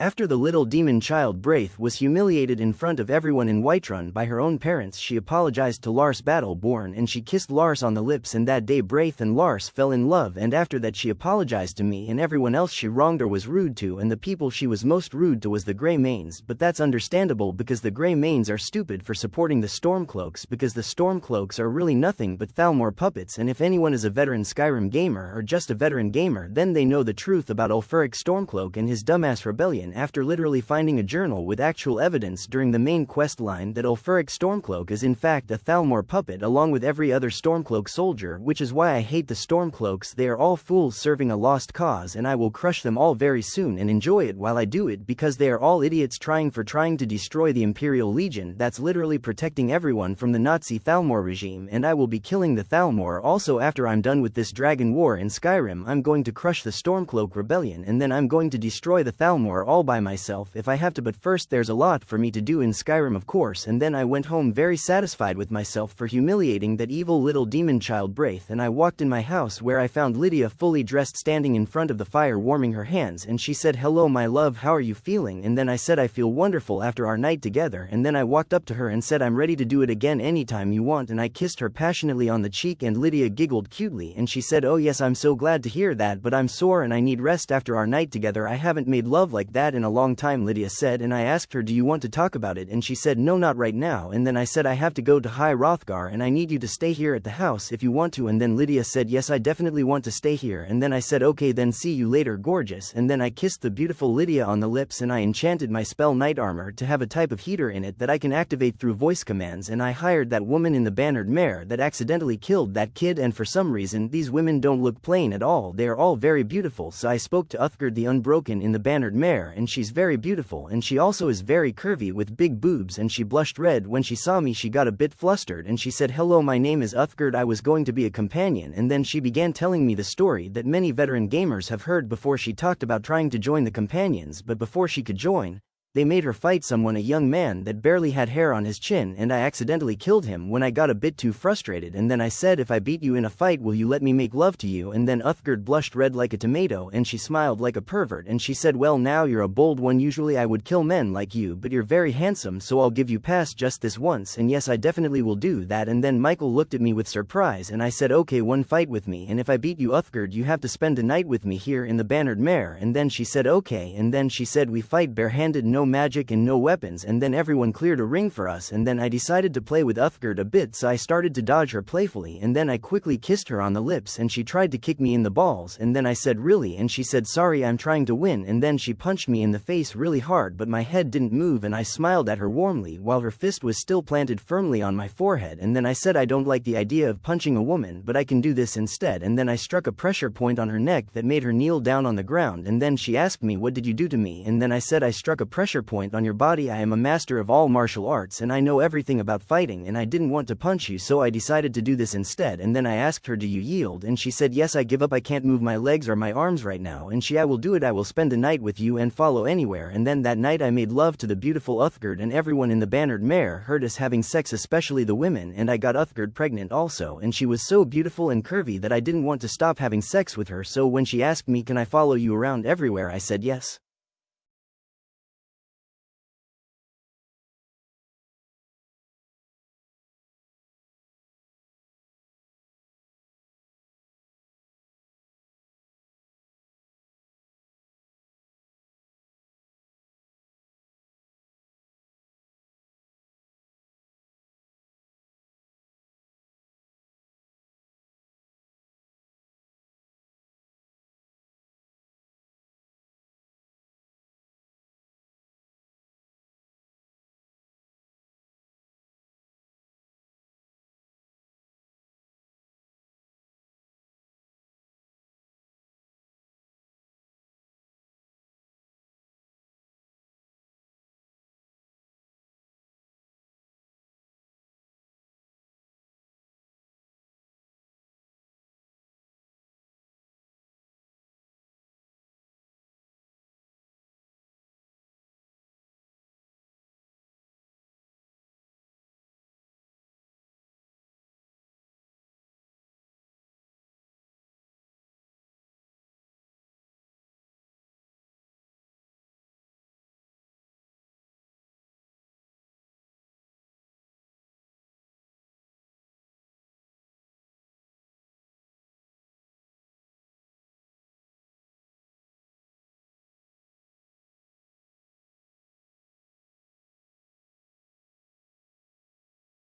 After the little demon child Braith was humiliated in front of everyone in Whiterun by her own parents, she apologized to Lars Battleborn and she kissed Lars on the lips, and that day Braith and Lars fell in love, and after that she apologized to me and everyone else she wronged or was rude to, and the people she was most rude to was the Grey Manes, but that's understandable because the Grey Manes are stupid for supporting the Stormcloaks, because the Stormcloaks are really nothing but Thalmor puppets, and if anyone is a veteran Skyrim gamer or just a veteran gamer, then they know the truth about Ulfuric Stormcloak and his dumbass rebellion after literally finding a journal with actual evidence during the main quest line that Ulfuric Stormcloak is in fact a Thalmor puppet along with every other Stormcloak soldier, which is why I hate the Stormcloaks. They are all fools serving a lost cause, and I will crush them all very soon and enjoy it while I do it, because they are all idiots trying to destroy the Imperial Legion that's literally protecting everyone from the Nazi Thalmor regime, and I will be killing the Thalmor also after I'm done with this dragon war in Skyrim. I'm going to crush the Stormcloak rebellion and then I'm going to destroy the Thalmor all by myself if I have to, but first there's a lot for me to do in Skyrim of course. And then I went home very satisfied with myself for humiliating that evil little demon child Braith, and I walked in my house where I found Lydia fully dressed standing in front of the fire warming her hands, and she said, "Hello my love, how are you feeling?" And then I said, "I feel wonderful after our night together." And then I walked up to her and said, "I'm ready to do it again anytime you want," and I kissed her passionately on the cheek, and Lydia giggled cutely and she said, "Oh yes, I'm so glad to hear that, but I'm sore and I need rest after our night together. I haven't made love like that in a long time," Lydia said, and I asked her, "Do you want to talk about it?" And she said, "No, not right now." And then I said, "I have to go to High Hrothgar and I need you to stay here at the house if you want to." And then Lydia said, "Yes, I definitely want to stay here." And then I said, "Okay, then see you later, gorgeous." And then I kissed the beautiful Lydia on the lips and I enchanted my spell Night Armor to have a type of heater in it that I can activate through voice commands, and I hired that woman in the Bannered Mare that accidentally killed that kid, and for some reason these women don't look plain at all, they are all very beautiful. So I spoke to Uthgerd the Unbroken in the Bannered Mare, and she's very beautiful, and she also is very curvy with big boobs, and she blushed red when she saw me. She got a bit flustered and she said, "Hello, my name is Uthgerd, I was going to be a companion." And then she began telling me the story that many veteran gamers have heard before. She talked about trying to join the companions, but before she could join, they made her fight someone, a young man that barely had hair on his chin, and I accidentally killed him when I got a bit too frustrated. And then I said, "If I beat you in a fight, will you let me make love to you?" And then Uthgerd blushed red like a tomato and she smiled like a pervert and she said, "Well, now you're a bold one. Usually I would kill men like you, but you're very handsome, so I'll give you pass just this once." And yes, I definitely will do that. And then Michael looked at me with surprise and I said, "Okay, one fight with me, and if I beat you, Uthgerd, you have to spend a night with me here in the Bannered Mare." And then she said, "Okay." And then she said, "We fight barehanded, no magic and no weapons." And then everyone cleared a ring for us, and then I decided to play with Uthgerd a bit, so I started to dodge her playfully, and then I quickly kissed her on the lips and she tried to kick me in the balls, and then I said, "Really?" And she said, "Sorry, I'm trying to win." And then she punched me in the face really hard, but my head didn't move, and I smiled at her warmly while her fist was still planted firmly on my forehead. And then I said, "I don't like the idea of punching a woman, but I can do this instead." And then I struck a pressure point on her neck that made her kneel down on the ground, and then she asked me, "What did you do to me?" And then I said, "I struck a pressure point on your body. I am a master of all martial arts and I know everything about fighting, and I didn't want to punch you, so I decided to do this instead." And then I asked her, "Do you yield?" And she said, "Yes, I give up. I can't move my legs or my arms right now." And "I will do it. I will spend a night with you and follow anywhere." And then that night I made love to the beautiful Uthgerd, and everyone in the Bannered Mare heard us having sex, especially the women, and I got Uthgerd pregnant also, and she was so beautiful and curvy that I didn't want to stop having sex with her. So when she asked me, "Can I follow you around everywhere?" I said yes.